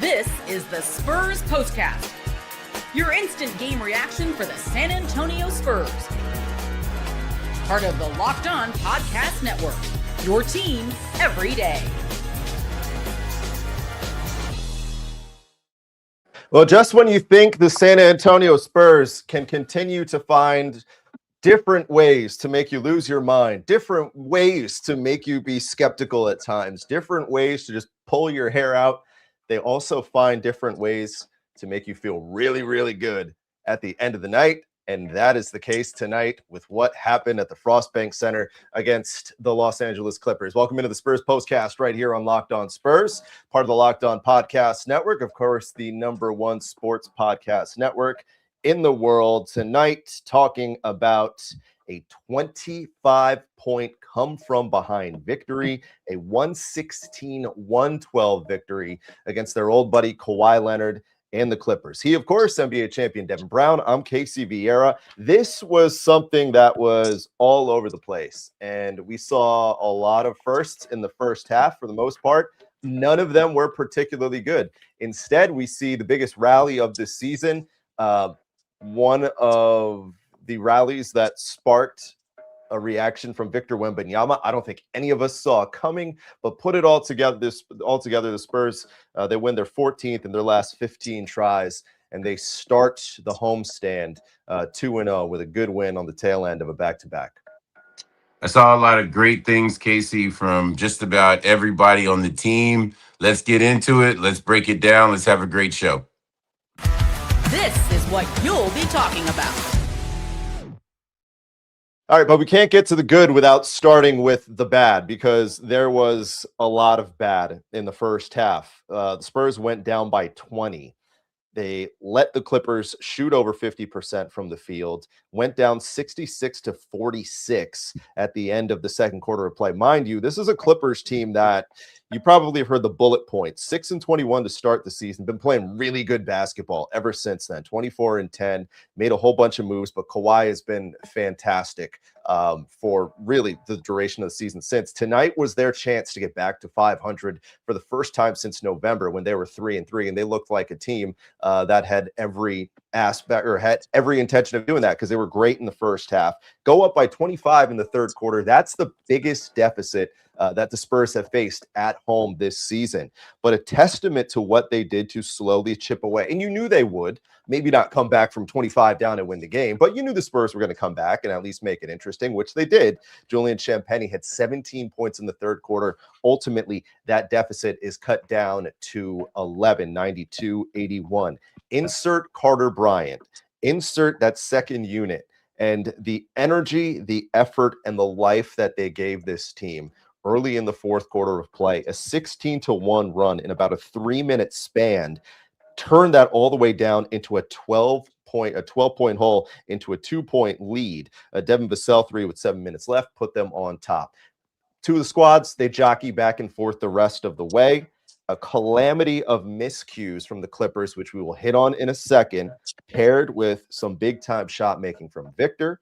This is the Spurs POSTCAST, your instant game reaction for the San Antonio Spurs. Part of the Locked On Podcast Network, your team every day. Well, just when you think the San Antonio Spurs can continue to find different ways to make you lose your mind, different ways to make you be skeptical at times, different ways to just pull your hair out, they also find different ways to make you feel really, really good at the end of the night. And that is the case tonight with what happened at the Frostbank Center against the Los Angeles Clippers. Welcome into the Spurs Postcast right here on Locked On Spurs, part of the Locked On Podcast Network, of course, the #1 sports podcast network in the world. Tonight, talking about a 25-point come-from-behind victory, a 116-112 victory against their old buddy Kawhi Leonard and the Clippers. He, of course, NBA champion Devin Brown. I'm Casey Viera. This was something that was all over the place, and we saw a lot of firsts in the first half for the most part. None of them were particularly good. Instead, we see the biggest rally of this season, one of the rallies that sparked a reaction from Victor Wembanyama. I don't think any of us saw coming, but put it all together. The Spurs, they win their 14th in their last 15 tries, and they start the homestand 2-0 with a good win on the tail end of a back-to-back. I saw a lot of great things, Casey, from just about everybody on the team. Let's get into it. Let's break it down. Let's have a great show. This is what you'll be talking about. All right, but we can't get to the good without starting with the bad, because there was a lot of bad in the first half. The Spurs went down by 20. They let the Clippers shoot over 50% from the field, went down 66-46 at the end of the second quarter of play. Mind you, this is a Clippers team that you probably have heard the bullet points. 6-21 to start the season, been playing really good basketball ever since then. 24-10, made a whole bunch of moves, but Kawhi has been fantastic for really the duration of the season since. Tonight was their chance to get back to 500 for the first time since November, when they were 3-3, and they looked like a team that had every aspect, or had every intention of doing that, because they were great in the first half. Go up by 25 in the third quarter. That's the biggest deficit that the Spurs have faced at home this season, but a testament to what they did to slowly chip away. And you knew they would, maybe not come back from 25 down and win the game, but you knew the Spurs were going to come back and at least make it interesting, which they did. Julian Champagnie had 17 points in the third quarter. Ultimately, that deficit is cut down to 11, 92-81. Insert Carter Bryant, insert that second unit, and the energy, the effort, and the life that they gave this team early in the fourth quarter of play. A 16-1 run in about a 3-minute span turned that all the way down into a 12-point hole into a 2-point lead. Devin Vassell 3 with 7 minutes left put them on top. Two of the squads, they jockey back and forth the rest of the way. A calamity of miscues from the Clippers, which we will hit on in a second, paired with some big-time shot making from Victor,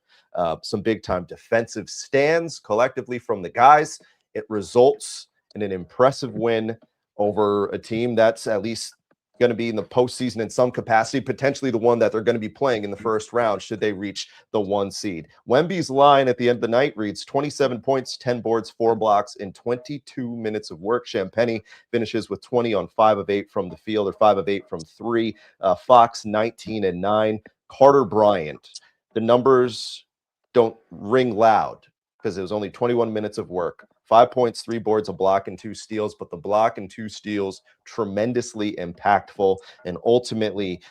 some big-time defensive stands collectively from the guys. It results in an impressive win over a team that's at least going to be in the postseason in some capacity, potentially the one that they're going to be playing in the first round should they reach the 1 seed. Wemby's line at the end of the night reads 27 points, 10 boards, 4 blocks in 22 minutes of work. Champagnie finishes with 20 on 5 of 8 from the field, or 5 of 8 from 3. Fox 19-9. Carter Bryant, the numbers don't ring loud because it was only 21 minutes of work. 5 points, 3 boards, a block, and 2 steals, but the block and 2 steals tremendously impactful, and ultimately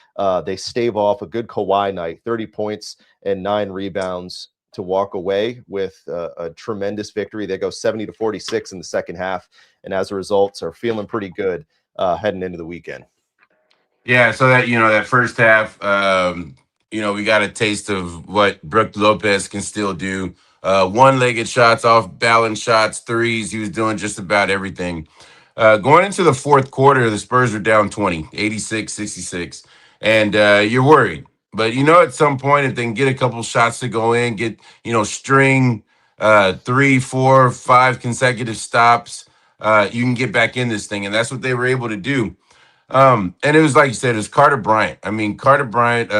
they stave off a good Kawhi night, 30 points and 9 rebounds to walk away with a tremendous victory. They go 70-46 in the second half, and as a result are feeling pretty good heading into the weekend. Yeah, so that, that first half, we got a taste of what Brook Lopez can still do. One-legged shots, off-balance shots, threes. He was doing just about everything. Going into the fourth quarter, the Spurs are down 20, 86-66. And you're worried. But, at some point, if they can get a couple shots to go in, string 3, 4, 5 consecutive stops, you can get back in this thing. And that's what they were able to do. And it was like you said, it was Carter Bryant. I mean, Carter Bryant,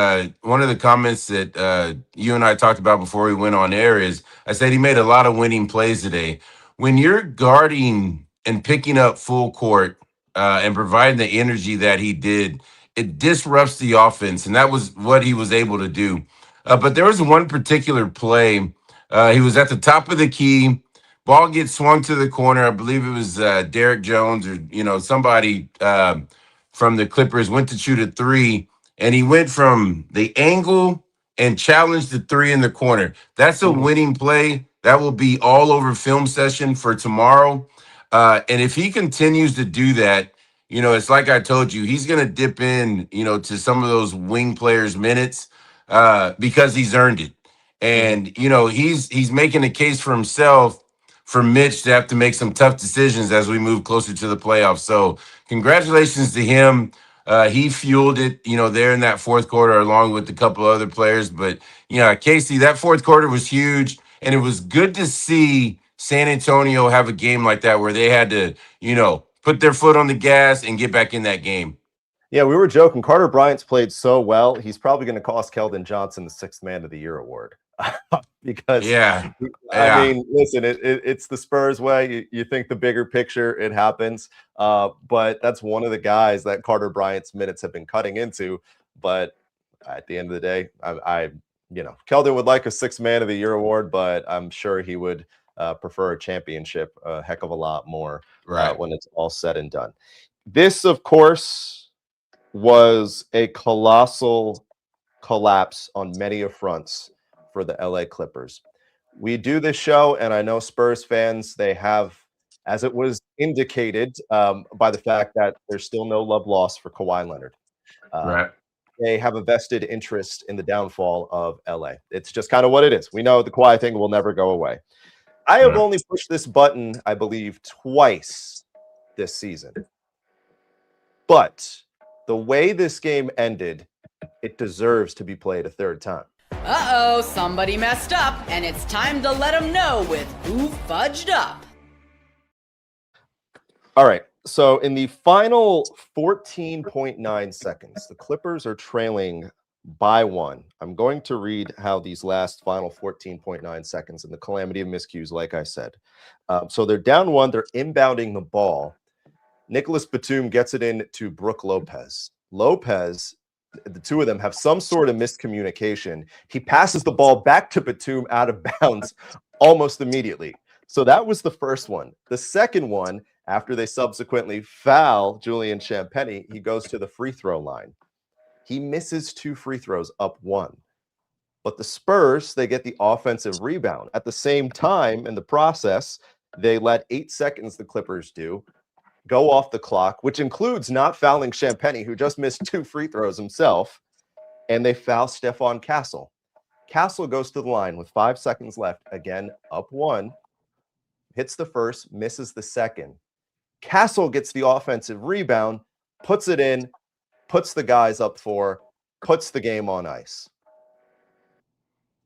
one of the comments that you and I talked about before we went on air is I said he made a lot of winning plays today. When you're guarding and picking up full court and providing the energy that he did, it disrupts the offense. And that was what he was able to do. But there was one particular play. He was at the top of the key. Ball gets swung to the corner. I believe it was Derek Jones or, somebody from the Clippers went to shoot a three, and he went from the angle and challenged the three in the corner. That's a winning play. That will be all over film session for tomorrow. And if he continues to do that, it's like I told you, he's going to dip in, to some of those wing players' minutes because he's earned it. And, he's making a case for himself for Mitch to have to make some tough decisions as we move closer to the playoffs. So congratulations to him. He fueled it, there in that fourth quarter along with a couple other players. But, Casey, that fourth quarter was huge. And it was good to see San Antonio have a game like that where they had to, put their foot on the gas and get back in that game. Yeah, we were joking. Carter Bryant's played so well, he's probably going to cost Keldon Johnson the Sixth Man of the Year award. Because, I mean, listen, it's the Spurs way. You think the bigger picture, it happens. But that's one of the guys that Carter Bryant's minutes have been cutting into. But at the end of the day, Keldon would like a Sixth Man of the Year award, but I'm sure he would prefer a championship a heck of a lot more when it's all said and done. This, of course, was a colossal collapse on many fronts for the LA Clippers. We do this show, and I know Spurs fans, they have, as it was indicated by the fact that there's still no love lost for Kawhi Leonard. They have a vested interest in the downfall of LA. It's just kind of what it is. We know the Kawhi thing will never go away. I have only pushed this button, I believe, twice this season. But the way this game ended, it deserves to be played a third time. Uh-oh, somebody messed up, and it's time to let them know with who fudged up. All right, so in the final 14.9 seconds, the Clippers are trailing by one. I'm going to read how these last final 14.9 seconds in the calamity of miscues, like I said. So they're down one, they're inbounding the ball. Nicholas Batum gets it in to Brook Lopez. Lopez, the two of them have some sort of miscommunication. He passes the ball back to Batum out of bounds almost immediately. So that was the first one. The second one, after they subsequently foul Julian Champagnie, he goes to the free throw line. He misses 2 free throws up 1. But the Spurs, they get the offensive rebound. At the same time, in the process, they let 8 seconds, the Clippers do, go off the clock, which includes not fouling Champagnie, who just missed 2 free throws himself, and they foul Stephon Castle. Castle goes to the line with 5 seconds left, again, up 1, hits the first, misses the second. Castle gets the offensive rebound, puts it in, puts the guys up 4, puts the game on ice.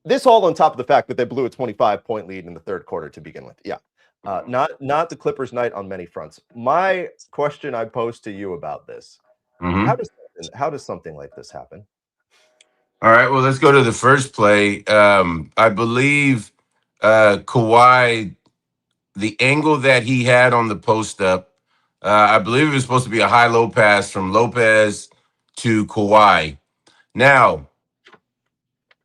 This all on top of the fact that they blew a 25-point lead in the third quarter to begin with. Yeah. Not the Clippers' night on many fronts. My question I pose to you about this: how does something like this happen? All right, well, let's go to the first play. I believe Kawhi, the angle that he had on the post up, I believe it was supposed to be a high-low pass from Lopez to Kawhi. Now,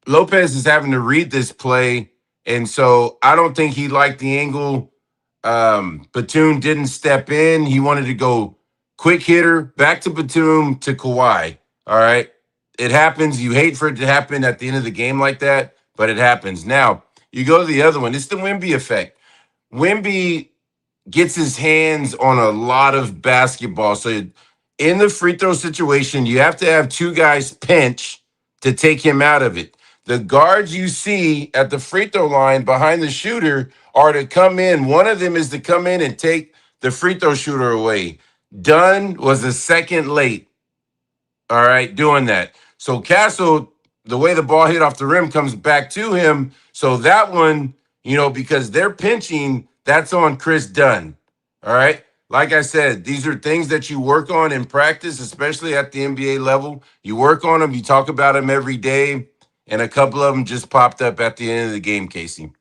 Lopez is having to read this play, and so I don't think he liked the angle. Batum didn't step in. He wanted to go quick hitter, back to Batum to Kawhi. All right. It happens. You hate for it to happen at the end of the game like that, but it happens. Now, you go to the other one. It's the Wemby effect. Wemby gets his hands on a lot of basketball. So in the free throw situation, you have to have 2 guys pinch to take him out of it. The guards you see at the free throw line behind the shooter are to come in. One of them is to come in and take the free throw shooter away. Dunn was a second late, all right, doing that. So Castle, the way the ball hit off the rim, comes back to him. So that one, because they're pinching, that's on Chris Dunn, all right? like I said, these are things that you work on in practice, especially at the NBA level. You work on them, you talk about them every day, and a couple of them just popped up at the end of the game, Casey.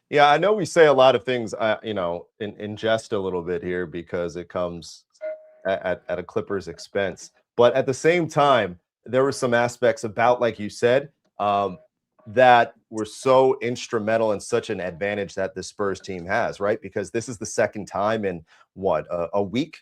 Yeah, I know we say a lot of things, in jest a little bit here because it comes at a Clippers expense. But at the same time, there were some aspects about, like you said, that were so instrumental and such an advantage that the Spurs team has, right? Because this is the second time in a week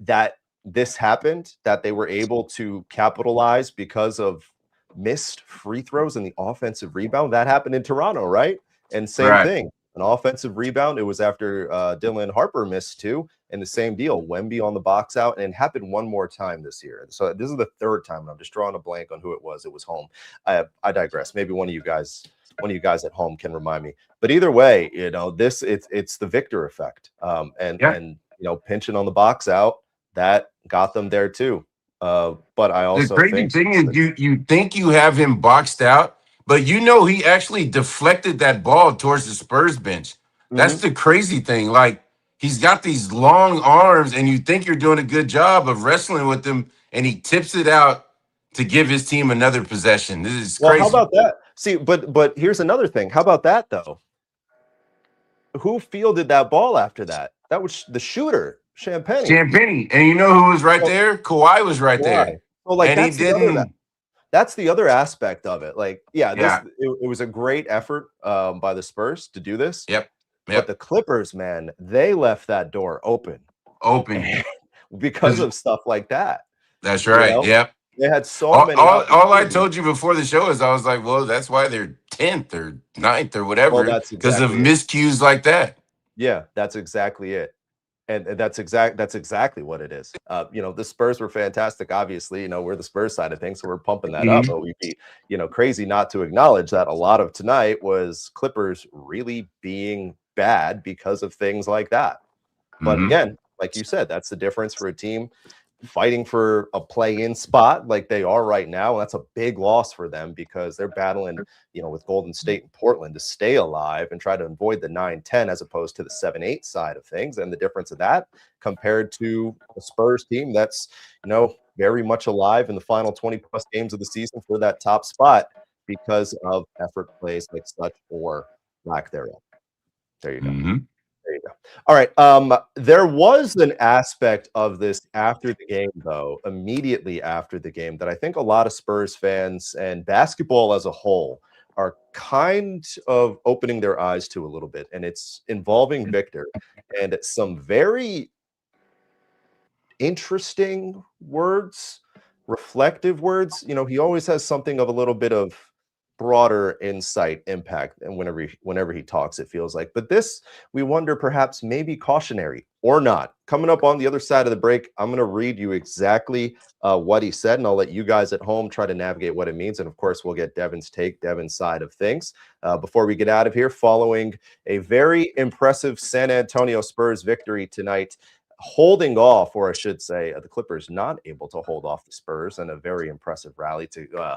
that this happened, that they were able to capitalize because of missed free throws and the offensive rebound. That happened in Toronto, right? And same Right. thing, an offensive rebound. It was after Dylan Harper missed two, and the same deal. Wemby on the box out, and it happened one more time this year. So this is the third time, and I'm just drawing a blank on who it was. It was home. I digress. Maybe one of you guys at home can remind me. But either way, it's the Victor effect. And pinching on the box out, that got them there too. But I also the crazy thing is you think you have him boxed out, but he actually deflected that ball towards the Spurs bench. That's the crazy thing. Like, he's got these long arms, and you think you're doing a good job of wrestling with him, and he tips it out to give his team another possession. This is crazy. How about that? See, but here's another thing. How about that though? Who fielded that ball after that? That was the shooter, Champagnie. And you know who was right there? Kawhi was right there. Well, like, and he didn't. That's the other aspect of it. Like, it was a great effort by the Spurs to do this. Yep. But the Clippers, man, they left that door open because of stuff like that. That's right. Yep. They had so many. All I told you before the show is I was like, well, that's why they're 10th or 9th or whatever, because of miscues like that. Yeah, that's exactly it. And that's exactly what it is. The Spurs were fantastic. Obviously, we're the Spurs side of things, so we're pumping that up. But we'd be, crazy not to acknowledge that a lot of tonight was Clippers really being bad because of things like that. But again, like you said, that's the difference for a team fighting for a play-in spot like they are right now. And that's a big loss for them because they're battling, with Golden State and Portland to stay alive and try to avoid the 9-10 as opposed to the 7-8 side of things. And the difference of that compared to a Spurs team that's, very much alive in the final 20 plus games of the season for that top spot because of effort plays like such or lack thereof. There you go. There you go. All right. There was an aspect of this after the game, though, immediately after the game, that I think a lot of Spurs fans and basketball as a whole are kind of opening their eyes to a little bit. And it's involving Victor and some very interesting words, reflective words. He always has something of a little bit of broader insight, impact, and whenever he talks, it feels like. But this, we wonder, perhaps maybe cautionary or not. Coming up on the other side of the break, I'm going to read you exactly what he said, and I'll let you guys at home try to navigate what it means. And of course, we'll get Devin's side of things before we get out of here, following a very impressive San Antonio Spurs victory tonight, holding off, or I should say, the Clippers not able to hold off the Spurs, and a very impressive rally to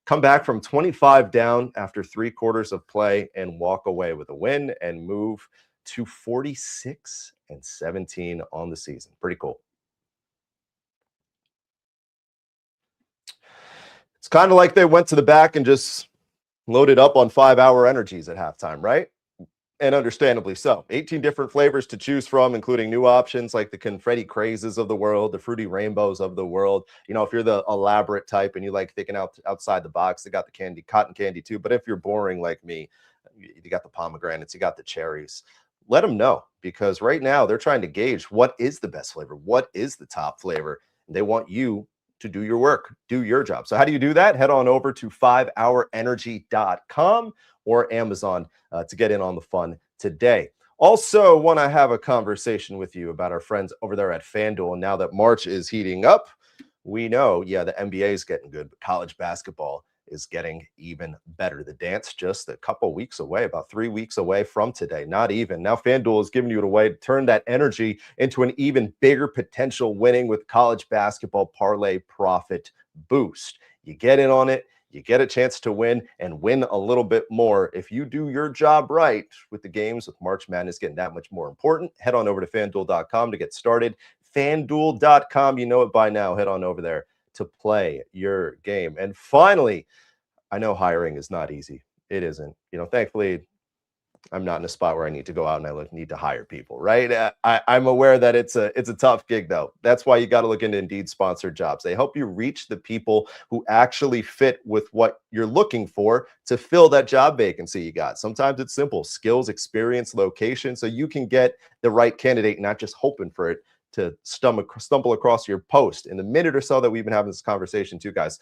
come back from 25 down after 3 quarters of play and walk away with a win and move to 46-17 on the season. Pretty cool. It's kind of like they went to the back and just loaded up on 5-hour energies at halftime, right? And understandably so. 18 different flavors to choose from, including new options like the confetti crazes of the world, the fruity rainbows of the world. If you're the elaborate type and you like thinking outside the box, they got the cotton candy too. But if you're boring like me, you got the pomegranates, you got the cherries. Let them know, because right now they're trying to gauge what is the best flavor, what is the top flavor, and they want you to do your work, do your job. So how do you do that? Head on over to 5hourenergy.com or Amazon to get in on the fun today. Also want to have a conversation with you about our friends over there at FanDuel. And now that March is heating up, we know, the NBA is getting good, but college basketball is getting even better. The dance just a couple weeks away, about 3 weeks away from today, not even. Now FanDuel is giving you a way to turn that energy into an even bigger potential winning with college basketball parlay profit boost. You get in on it, You get a chance to win and win a little bit more if you do your job right. With the games, with March Madness getting that much more important, head on over to FanDuel.com to get started. FanDuel.com, you know it by now. Head on over there to play your game. And finally, I know hiring is not easy. It isn't. Thankfully, I'm not in a spot where I need to go out and I need to hire people, right? I'm aware that it's a tough gig, though. That's why you got to look into Indeed sponsored jobs. They help you reach the people who actually fit with what you're looking for to fill that job vacancy you got. Sometimes it's simple: skills, experience, location, so you can get the right candidate, not just hoping for it to stumble across your post. In the minute or so that we've been having this conversation too, guys,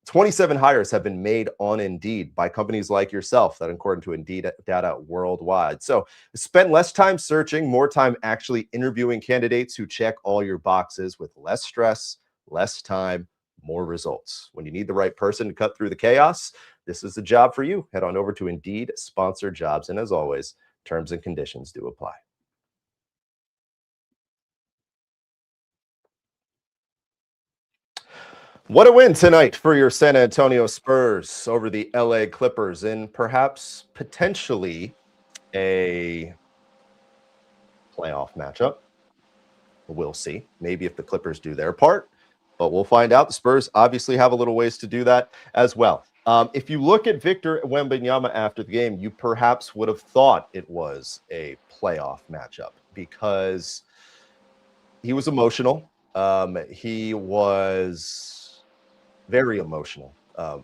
27 hires have been made on Indeed by companies like yourself, that according to Indeed data worldwide. So spend less time searching, more time actually interviewing candidates who check all your boxes with less stress, less time, more results. When you need the right person to cut through the chaos, this is the job for you. Head on over to Indeed Sponsored Jobs. And as always, terms and conditions do apply. What a win tonight for your San Antonio Spurs over the LA Clippers in perhaps potentially a playoff matchup. We'll see. Maybe if the Clippers do their part, but we'll find out. The Spurs obviously have a little ways to do that as well. If you look at Victor Wembanyama after the game, you perhaps would have thought it was a playoff matchup because he was emotional. He was very emotional,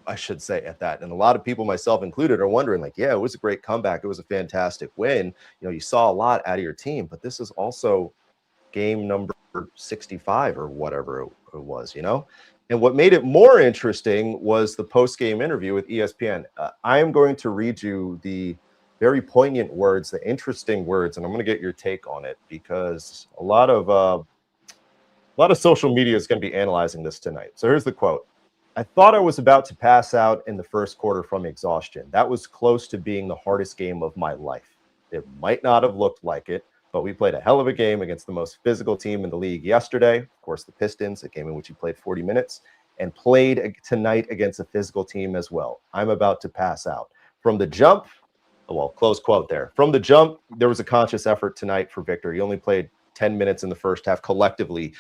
I should say, at that. And a lot of people, myself included, are wondering, like, yeah, it was a great comeback. It was a fantastic win. You saw a lot out of your team, but this is also game number 65 or whatever it was, And what made it more interesting was the post-game interview with ESPN. I am going to read you the very poignant words, the interesting words, and I'm going to get your take on it because a lot of social media is going to be analyzing this tonight. So here's the quote. "I thought I was about to pass out in the first quarter from exhaustion. That was close to being the hardest game of my life. It might not have looked like it, but we played a hell of a game against the most physical team in the league yesterday. Of course, the Pistons, a game in which he played 40 minutes, and played tonight against a physical team as well. I'm about to pass out. From the jump," well, close quote there. "From the jump, there was a conscious effort tonight for Victor. He only played 10 minutes in the first half, collectively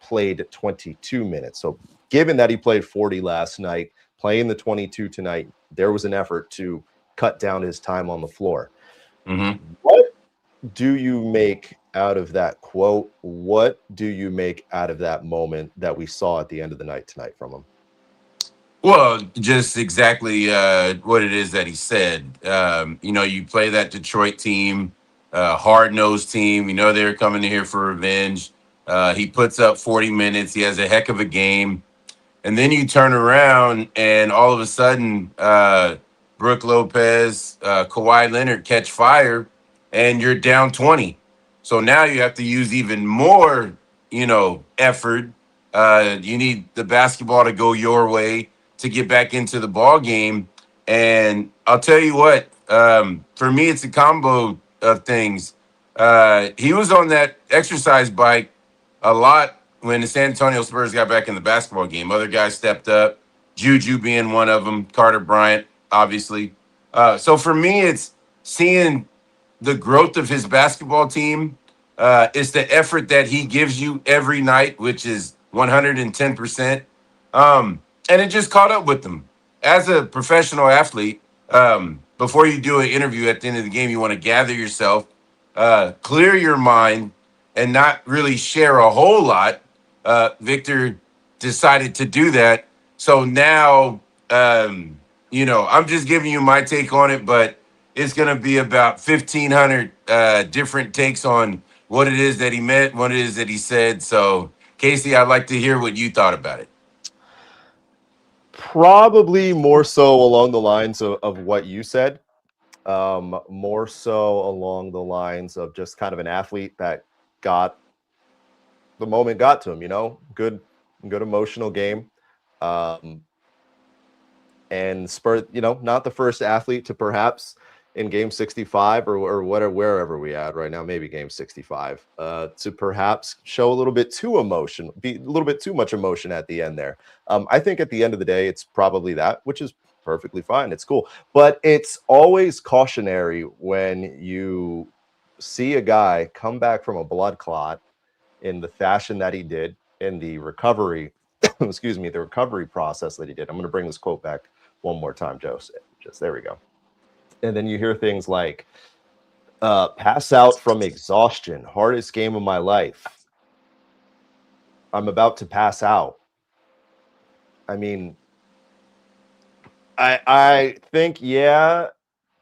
played 22 minutes. So given that he played 40 last night, playing the 22 tonight, there was an effort to cut down his time on the floor." Mm-hmm. What do you make out of that quote? What do you make out of that moment that we saw at the end of the night tonight from him? Well, just exactly what it is that he said. You play that Detroit team, hard-nosed team. They're coming in here for revenge. He puts up 40 minutes. He has a heck of a game. And then you turn around and all of a sudden, Brook Lopez, Kawhi Leonard catch fire and you're down 20. So now you have to use even more, effort. You need the basketball to go your way to get back into the ball game. And I'll tell you what, for me, it's a combo of things. He was on that exercise bike a lot when the San Antonio Spurs got back in the basketball game. Other guys stepped up, Juju being one of them, Carter Bryant, obviously. So for me, it's seeing the growth of his basketball team. It's the effort that he gives you every night, which is 110%. And it just caught up with him. As a professional athlete, before you do an interview at the end of the game, you want to gather yourself, clear your mind, and not really share a whole lot. Victor decided to do that. So now, I'm just giving you my take on it, but it's going to be about 1,500 different takes on what it is that he meant, what it is that he said. So, Casey, I'd like to hear what you thought about it. Probably more so along the lines of what you said. More so along the lines of just kind of an athlete that the moment got to him, good emotional game. And Spurs, not the first athlete to perhaps in game 65 or whatever, wherever we at right now, maybe game 65, to perhaps show a little bit too much emotion at the end there. I think at the end of the day, it's probably that, which is perfectly fine. It's cool. But it's always cautionary when you see a guy come back from a blood clot in the fashion that he did in the recovery, excuse me, the recovery process that he did. I'm going to bring this quote back one more time, Joe. Just there we go. And then you hear things like, pass out from exhaustion, hardest game of my life. I'm about to pass out. I mean, I think, yeah,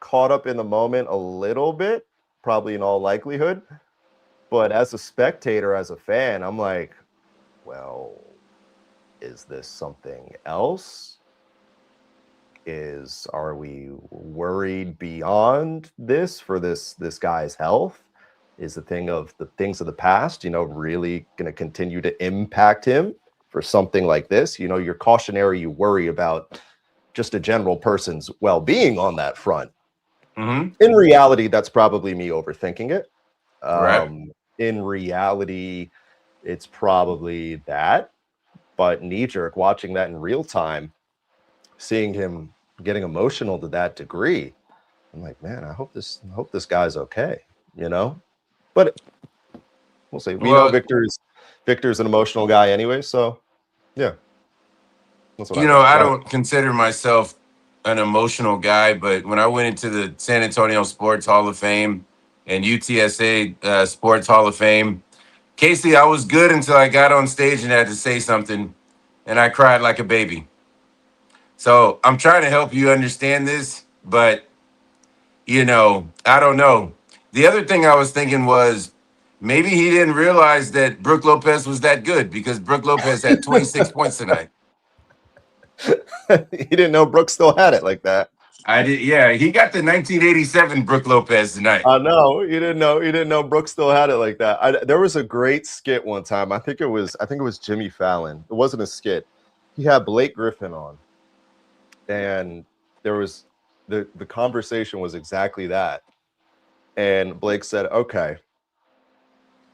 caught up in the moment a little bit, probably in all likelihood. But as a spectator, as a fan, I'm like, well, is this something else? Are we worried beyond this for this guy's health? Is the things of the past, really going to continue to impact him for something like this? You're cautionary, you worry about just a general person's well-being on that front. Mm-hmm. In reality, that's probably me overthinking it. Right. In reality, it's probably that. But knee-jerk, watching that in real time, seeing him getting emotional to that degree, I'm like, man, I hope this guy's okay, But we'll see. We know Victor's an emotional guy anyway, so yeah. That's what I don't consider myself an emotional guy, but when I went into the San Antonio Sports Hall of Fame and UTSA Sports Hall of Fame, Casey, I was good until I got on stage and had to say something, and I cried like a baby. So I'm trying to help you understand this, but, I don't know. The other thing I was thinking was maybe he didn't realize that Brook Lopez was that good because Brook Lopez had 26 points tonight. He didn't know Brook still had it like that. I did, yeah. He got the 1987 Brook Lopez tonight. No, he didn't know Brook still had it like that. There was a great skit one time. I think it was Jimmy Fallon. It wasn't a skit. He had Blake Griffin on. And there was the conversation was exactly that. And Blake said, okay,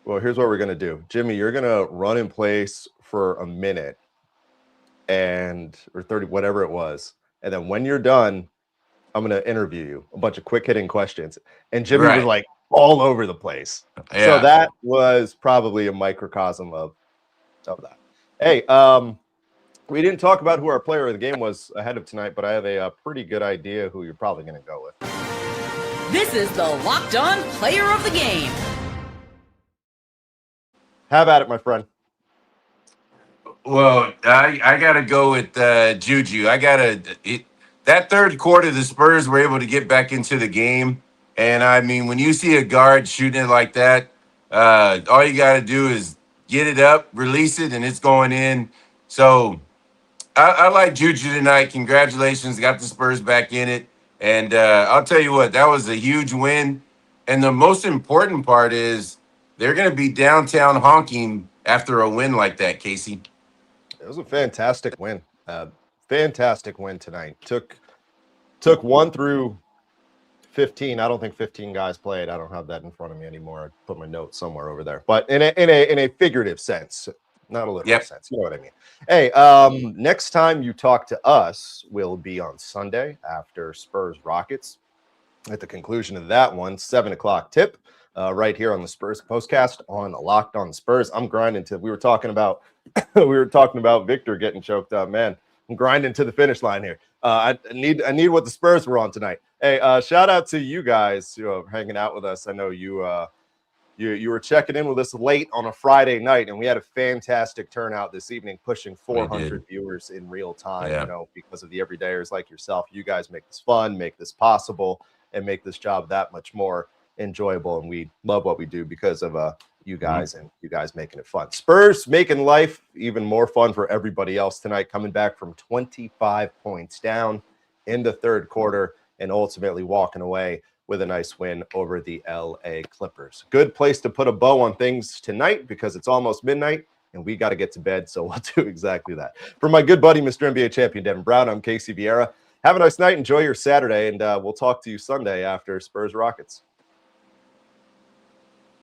well, here's what we're going to do. Jimmy, you're going to run in place for a minute or 30, whatever it was. And then when you're done, I'm going to interview you, a bunch of quick hitting questions. And Jimmy was like all over the place. Yeah. So that was probably a microcosm of that. Hey, we didn't talk about who our player of the game was ahead of tonight, but I have a pretty good idea who you're probably going to go with. This is the Locked On Player of the Game. Have at it, my friend. Well, I got to go with Juju. That third quarter, the Spurs were able to get back into the game. And, I mean, when you see a guard shooting it like that, all you got to do is get it up, release it, and it's going in. So I like Juju tonight. Congratulations. Got the Spurs back in it. And I'll tell you what, that was a huge win. And the most important part is they're going to be downtown honking after a win like that, Casey. It was a fantastic win. Fantastic win tonight. Took 1 through 15. I don't think 15 guys played. I don't have that in front of me anymore. I put my notes somewhere over there. But in a figurative sense, not a literal sense. You know what I mean? Hey, next time you talk to us will be on Sunday after Spurs Rockets. At the conclusion of that one, 7:00 tip, right here on the Spurs Postcast on Locked On Spurs. I'm grinding to. We were talking about Victor getting choked up. Man, I'm grinding to the finish line here. I need what the Spurs were on tonight. Hey, shout out to you guys who are hanging out with us. I know you were checking in with us late on a Friday night, and we had a fantastic turnout this evening, pushing 400 viewers in real time. Because of the everydayers like yourself. You guys make this fun, make this possible, and make this job that much more enjoyable. And we love what we do because of you guys and you guys making it fun. Spurs making life even more fun for everybody else tonight, coming back from 25 points down in the third quarter and ultimately walking away with a nice win over the LA Clippers. Good place to put a bow on things tonight because it's almost midnight and we got to get to bed, so we'll do exactly that. For my good buddy, Mr. NBA champion Devin Brown, I'm Casey Viera. Have a nice night. Enjoy your Saturday, and we'll talk to you Sunday after Spurs Rockets.